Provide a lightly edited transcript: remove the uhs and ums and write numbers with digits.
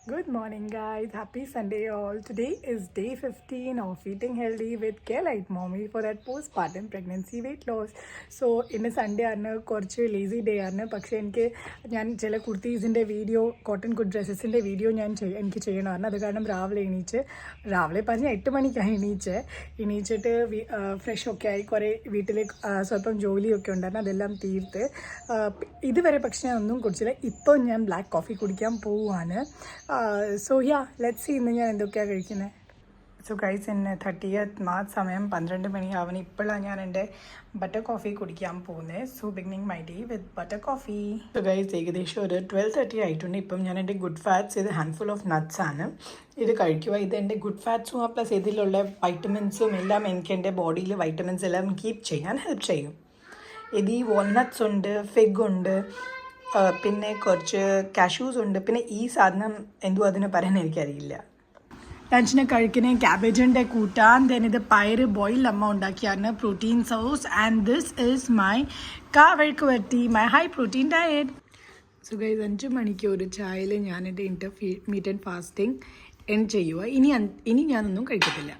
Good morning, guys. Happy Sunday, all. Today is day 15 of eating healthy with Care-Lite Mommy for that postpartum pregnancy weight loss. So, ഇന്ന് Sunday ആണ്, കുറച്ച് lazy day ആണ്. പക്ഷേ ഞാൻ ചില കുർത്തീസിൻ്റെ video, cotton could ഡ്രസ്സസിൻ്റെ video എനിക്ക് ചെയ്യണമായിരുന്നു. അത് കാരണം രാവിലെ പറഞ്ഞ് 8 മണിക്കാണ് എണീച്ചിട്ട് ഫ്രഷ് ഒക്കെ ആയി കുറേ വീട്ടിൽ സ്വല്പം ജോലിയൊക്കെ ഉണ്ടായിരുന്നു. അതെല്ലാം തീർത്ത് ഇതുവരെ പക്ഷേ ഞാൻ ഒന്നും കുടിച്ചില്ല. ഇപ്പോൾ ഞാൻ ബ്ലാക്ക് കോഫി കുടിക്കാൻ പോവുകയാണ്. സോ ലെറ്റ്സ് സീ ഇന്ന് ഞാൻ എന്തൊക്കെയാണ് കഴിക്കുന്നത്. സോ ഗൈസ്, ഇന്ന് 30th മാർച്ച്, സമയം 12 മണിയാവണം. ഇപ്പോഴാണ് ഞാൻ എൻ്റെ ബട്ടർ കോഫി കുടിക്കാൻ പോകുന്നത്. So beginning my day with butter coffee. So guys, ഏകദേശം ഒരു 12:30 ആയിട്ടുണ്ട്. ഇപ്പം ഞാൻ എൻ്റെ ഗുഡ് ഫാറ്റ്സ്, ഇത് ഹാൻഡ്ഫുൾ ഓഫ് നട്ട്സ് ആണ്, ഇത് കഴിക്കുക. ഇത് എൻ്റെ ഗുഡ് ഫാറ്റ്സും പ്ലസ് ഇതിലുള്ള വൈറ്റമിൻസും എല്ലാം എനിക്ക് എൻ്റെ ബോഡിയിൽ വൈറ്റമിൻസ് എല്ലാം കീപ്പ് ചെയ്യാൻ ഹെൽപ്പ് ചെയ്യും. ഇത് ഈ വാൾനട്ട്സ് ഉണ്ട്, ഫിഗ് ഉണ്ട്, പിന്നെ കുറച്ച് കാഷ്യൂസ് ഉണ്ട്. പിന്നെ ഈ സാധനം എന്തോ അതിന് പറയാൻ എനിക്കറിയില്ല. ലഞ്ചിന് കഴിക്കുന്ന ക്യാബേജിൻ്റെ കൂട്ടാൻ. ദെൻ ഇത് പയർ ബോയിൽ അമ്മ ഉണ്ടാക്കിയാണ്, protein source. And this is my കാവഴക്ക് വരട്ടി, my high protein diet. So guys, 5 മണിക്ക് ഒരു ചായയിൽ ഞാൻ എൻ്റെ മീറ്റ് ആൻഡ് ഫാസ്റ്റിംഗ് എൻഡ് ചെയ്യുക. ഇനി ഞാനൊന്നും കഴിക്കത്തില്ല.